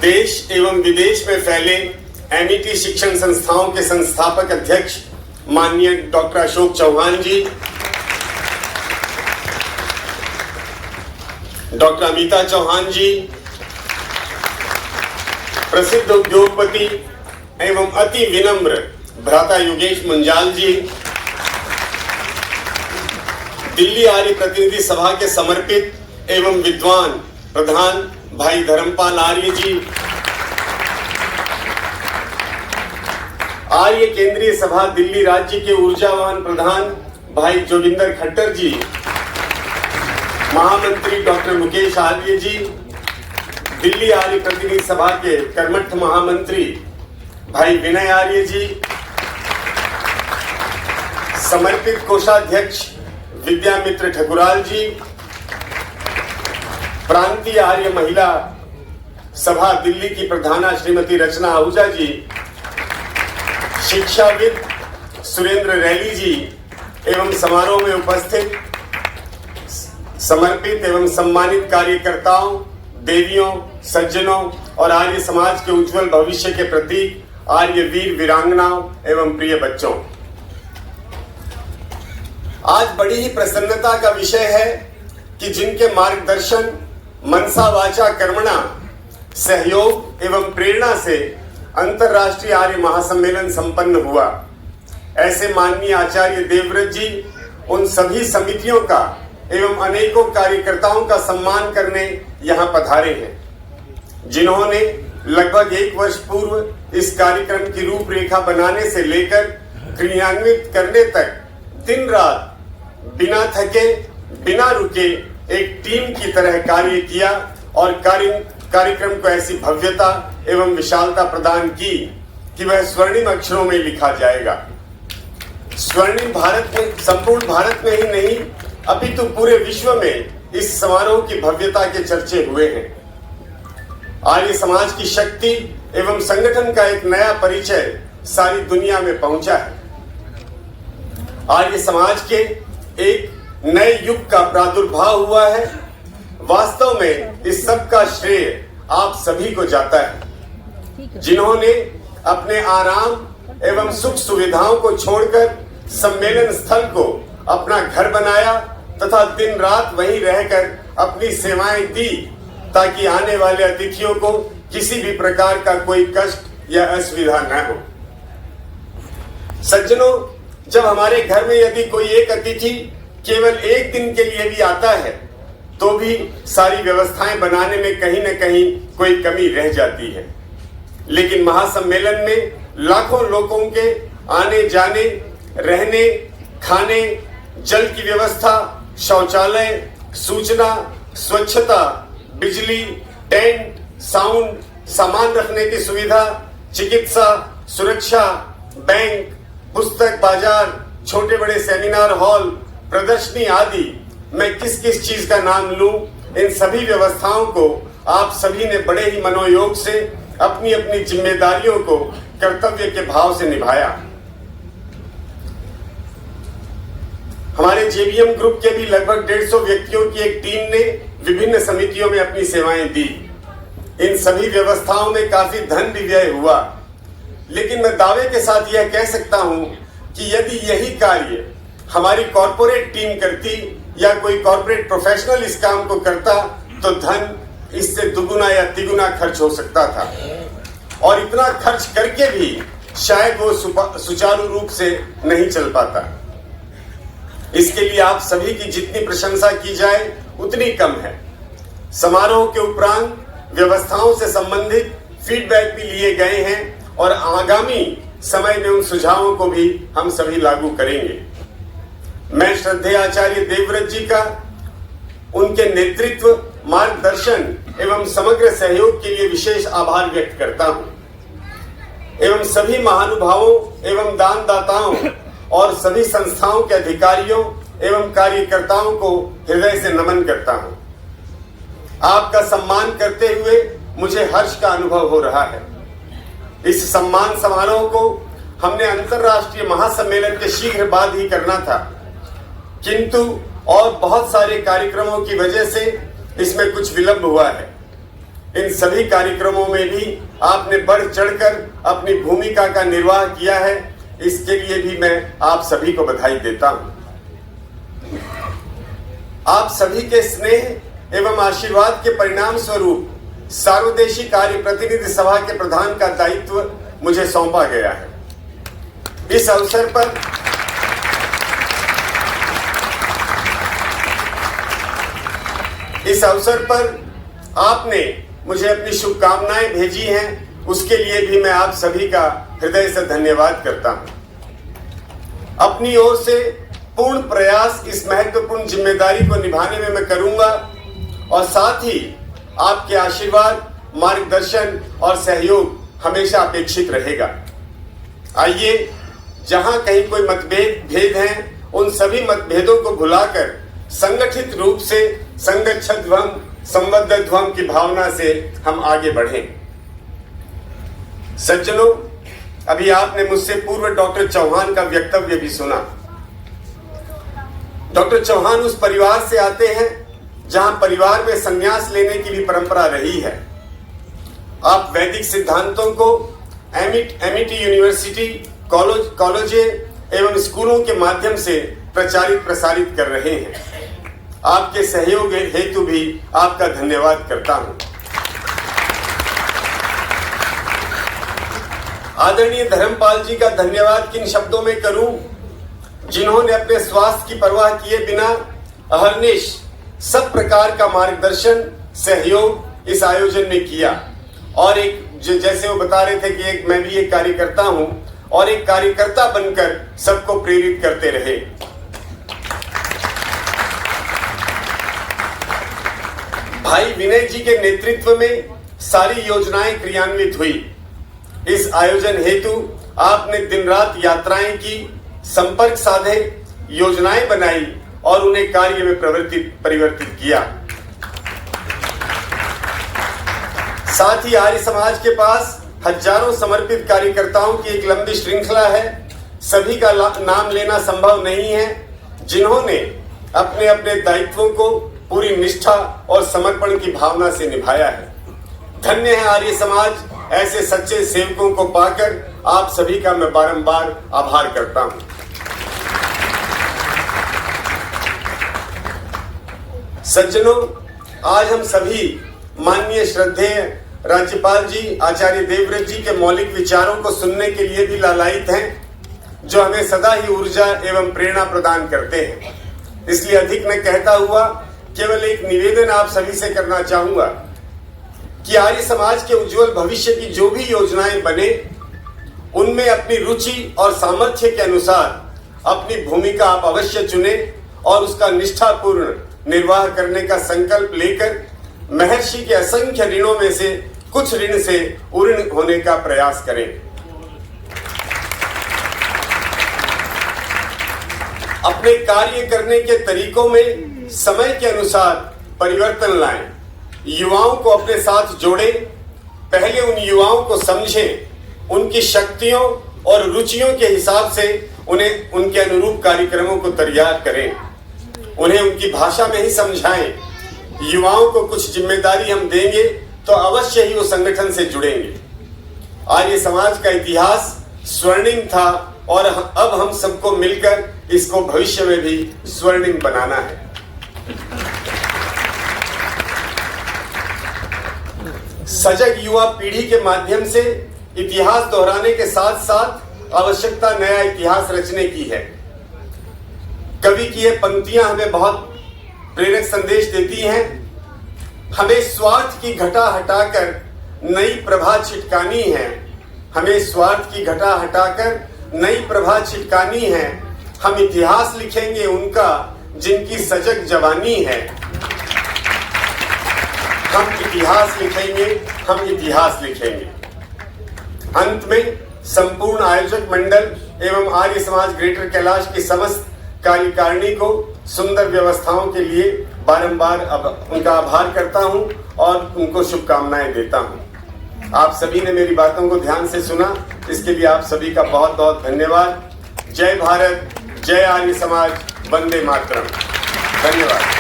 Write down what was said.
देश एवं विदेश में फैले एमईटी शिक्षण संस्थाओं के संस्थापक अध्यक्ष माननीय डॉक्टर अशोक चौहान जी, डॉक्टर अमिता चौहान जी, प्रसिद्ध उद्योगपति एवं अति विनम्र भ्राता योगेश मुंजाल जी, दिल्ली आर्य प्रतिनिधि सभा के समर्पित एवं विद्वान प्रधान भाई धर्मपाल आर्य जी, आर्य केंद्रीय सभा दिल्ली राज्य के ऊर्जावान प्रधान भाई जोगिंदर खट्टर जी, महामंत्री डॉक्टर मुकेश आर्य जी, दिल्ली आर्य प्रतिनिधि सभा के कर्मठ महामंत्री भाई विनय आर्य जी, समर्पित कोषाध्यक्ष विद्यामित्र ठकुराल जी, प्रांतीय आर्य महिला सभा दिल्ली की प्रधाना श्रीमती रचना आहूजा जी, शिक्षाविद सुरेंद्र रैली जी एवं समारोह में उपस्थित समर्पित एवं सम्मानित कार्यकर्ताओं, देवियों, सज्जनों और आर्य समाज के उज्जवल भविष्य के प्रतीक आर्य वीर वीरांगनाओं एवं प्रिय बच्चों, आज बड़ी ही प्रसन्नता का विषय है कि जिनके मार्गदर्शन मनसा वाचा कर्मणा सहयोग एवं प्रेरणा से अंतर्राष्ट्रीय आर्य महासम्मेलन संपन्न हुआ, ऐसे माननीय आचार्य देवव्रत जी उन सभी समितियों का एवं अनेकों कार्यकर्ताओं का सम्मान करने यहाँ पधारे हैं, जिन्होंने लगभग 1 वर्ष पूर्व इस कार्यक्रम की रूपरेखा बनाने से लेकर क्रियान्वित करने तक दिन रात बिना थके बिना रुके एक टीम की तरह कार्य किया और कार्यक्रम को ऐसी भव्यता एवं विशालता प्रदान की कि वह स्वर्णिम अक्षरों में लिखा जाएगा। स्वर्णिम भारत में, संपूर्ण भारत में ही नहीं अपितु पूरे विश्व में इस समारोह की भव्यता के चर्चे हुए हैं। आर्य समाज की शक्ति एवं संगठन का एक नया परिचय सारी दुनिया में पहुंचा है। आर्य समाज के एक नए युग का प्रादुर्भाव हुआ है। वास्तव में इस सब का श्रेय आप सभी को जाता है, जिन्होंने अपने आराम एवं सुख सुविधाओं को छोड़कर सम्मेलन स्थल को अपना घर बनाया तथा दिन रात वहीं रहकर अपनी सेवाएं दी, ताकि आने वाले अतिथियों को किसी भी प्रकार का कोई कष्ट या असुविधा न हो। सज्जनों, जब हमारे घर में यदि कोई एक अतिथि केवल 1 दिन के लिए भी आता है तो भी सारी व्यवस्थाएं बनाने में कहीं न कहीं कोई कमी रह जाती है, लेकिन महासम्मेलन में लाखों लोगों के आने जाने, रहने, खाने, जल की व्यवस्था, शौचालय, सूचना, स्वच्छता, बिजली, टेंट, साउंड, सामान रखने की सुविधा, चिकित्सा, सुरक्षा, बैंक, पुस्तक बाजार, छोटे बड़े सेमिनार हॉल, प्रदर्शनी आदि, मैं किस किस चीज का नाम लूं, इन सभी व्यवस्थाओं को आप सभी ने बड़े ही मनोयोग से अपनी अपनी जिम्मेदारियों को कर्तव्य के भाव से निभाया। हमारे जेबीएम ग्रुप के भी लगभग 150 व्यक्तियों की एक टीम ने विभिन्न समितियों में अपनी सेवाएं दी। इन सभी व्यवस्थाओं में काफी धन भी व्यय हुआ, लेकिन मैं दावे के साथ यह कह सकता हूं कि यदि यही कार्य हमारी कॉर्पोरेट टीम करती या कोई कॉर्पोरेट प्रोफेशनल इस काम को करता तो धन इससे दुगुना या तिगुना खर्च हो सकता था, और इतना खर्च करके भी शायद वो सुचारू रूप से नहीं चल पाता। इसके लिए आप सभी की जितनी प्रशंसा की जाए उतनी कम है। समारोह के उपरांत व्यवस्थाओं से संबंधित फीडबैक भी लिए गए हैं और आगामी समय में उन सुझावों को भी हम सभी लागू करेंगे। मैं श्रद्धेय आचार्य देवव्रत जी का उनके नेतृत्व, मार्गदर्शन एवं समग्र सहयोग के लिए विशेष आभार व्यक्त करता हूं एवं सभी महानुभावों एवं दानदाताओं और सभी संस्थाओं के अधिकारियों एवं कार्यकर्ताओं को हृदय से नमन करता हूं। आपका सम्मान करते हुए मुझे हर्ष का अनुभव हो रहा है। इस सम्मान समारोह को हमने अंतर्राष्ट्रीय महासम्मेलन के शीघ्र बाद ही करना था, किंतु और बहुत सारे कार्यक्रमों की वजह से इसमें कुछ विलंब हुआ है। इन सभी कार्यक्रमों में भी आपने बढ़ चढ़कर अपनी भूमिका का निर्वाह किया है, इसके लिए भी मैं आप सभी को बधाई देता हूं। आप सभी के स्नेह एवं आशीर्वाद के परिणाम स्वरूप सार्वदेशी कार्य प्रतिनिधि सभा के प्रधान का दायित्व मुझे सौंपा गया है। इस अवसर पर आपने मुझे अपनी शुभकामनाएं भेजी हैं, उसके लिए भी मैं आप सभी का हृदय से धन्यवाद करता हूं। अपनी ओर से पूर्ण प्रयास इस महत्वपूर्ण जिम्मेदारी को निभाने में मैं करूंगा और साथ ही आपके आशीर्वाद, मार्गदर्शन और सहयोग हमेशा अपेक्षित रहेगा। आइए, जहां कहीं कोई भेद हैं, उन सभी मतभेदों को भुलाकर संगठित रूप से संगच्छध्वम संबद्धध्वम की भावना से हम आगे बढ़ें। सज्जनों, अभी आपने मुझसे पूर्व डॉक्टर चौहान का वक्तव्य भी सुना। डॉक्टर चौहान उस परिवार से आते हैं जहां परिवार में संन्यास लेने की भी परंपरा रही है। आप वैदिक सिद्धांतों को एमिटी यूनिवर्सिटी, कॉलेज एवं स्कूलों के माध्यम से प्रचारित प्रसारित कर रहे हैं। आपके सहयोग हेतु भी आपका धन्यवाद करता हूं। आदरणीय धर्मपाल जी का धन्यवाद किन शब्दों में करूं, जिन्होंने अपने स्वास्थ्य की परवाह किए बिना अहर्निश सब प्रकार का मार्गदर्शन, सहयोग इस आयोजन में किया। और एक जैसे वो बता रहे थे कि मैं भी एक कार्यकर्ता हूं और एक कार्यकर्ता बनकर सबको प्रेरित करते रहे। भाई विनय जी के नेतृत्व में सारी योजनाएं क्रियान्वित हुई। इस आयोजन हेतु आपने दिन रात यात्राएं की, संपर्क साधे, योजनाएं बनाई और उन्हें कार्य में परिवर्तित किया। साथ ही आर्य समाज के पास हजारों समर्पित कार्यकर्ताओं की एक लंबी श्रृंखला है। सभी का नाम लेना संभव नहीं है, जिन्होंने अपने अपने दायित्वों को पूरी निष्ठा और समर्पण की भावना से निभाया है। धन्य है आर्य समाज, ऐसे सच्चे सेवकों को पाकर आप सभी का मैं बारंबार आभार करता हूं। सज्जनों, आज हम सभी माननीय श्रद्धेय राज्यपाल जी आचार्य देवव्रत जी के मौलिक विचारों को सुनने के लिए भी लालायित हैं, जो हमें सदा ही ऊर्जा एवं प्रेरणा प्रदान करते हैं। इसलिए अधिक न कहता हुआ केवल एक निवेदन आप सभी से करना चाहूंगा कि आर्य समाज के उज्जवल भविष्य की जो भी योजनाएं बने, उनमें अपनी रुचि और सामर्थ्य के अनुसार अपनी भूमिका आप अवश्य चुने और उसका निष्ठापूर्ण निर्वाह करने का संकल्प लेकर महर्षि के असंख्य ऋणों में से कुछ ऋण से उऋण होने का प्रयास करें। अपने कार्य करने के तरीकों में समय के अनुसार परिवर्तन लाएं, युवाओं को अपने साथ जोड़ें। पहले उन युवाओं को समझें, उनकी शक्तियों और रुचियों के हिसाब से उन्हें उनके अनुरूप कार्यक्रमों को तैयार करें, उन्हें उनकी भाषा में ही समझाएं। युवाओं को कुछ जिम्मेदारी हम देंगे तो अवश्य ही वो संगठन से जुड़ेंगे। आर्य समाज का इतिहास स्वर्णिम था और अब हम सबको मिलकर इसको भविष्य में भी स्वर्णिम बनाना है। सजग युवा पीढ़ी के माध्यम से इतिहास दोहराने के साथ साथ आवश्यकता नया इतिहास रचने की है। कवि की ये पंक्तियां हमें बहुत प्रेरक संदेश देती हैं। हमें स्वार्थ की घटा हटाकर नई प्रभा छिटकानी है। हमें स्वार्थ की घटा हटाकर नई प्रभा छिटकानी है। हम इतिहास लिखेंगे उनका जिनकी सजग जवानी है। हम इतिहास लिखेंगे, हम इतिहास लिखेंगे। अंत में संपूर्ण आयोजक मंडल एवं आर्य समाज ग्रेटर कैलाश की समस्त कार्यकारिणी को सुंदर व्यवस्थाओं के लिए बारंबार उनका आभार करता हूं और उनको शुभकामनाएं देता हूं। आप सभी ने मेरी बातों को ध्यान से सुना, इसके लिए आप सभी का बहुत बहुत धन्यवाद। जय भारत, जय आर्य समाज, वंदे मातरम। धन्यवाद।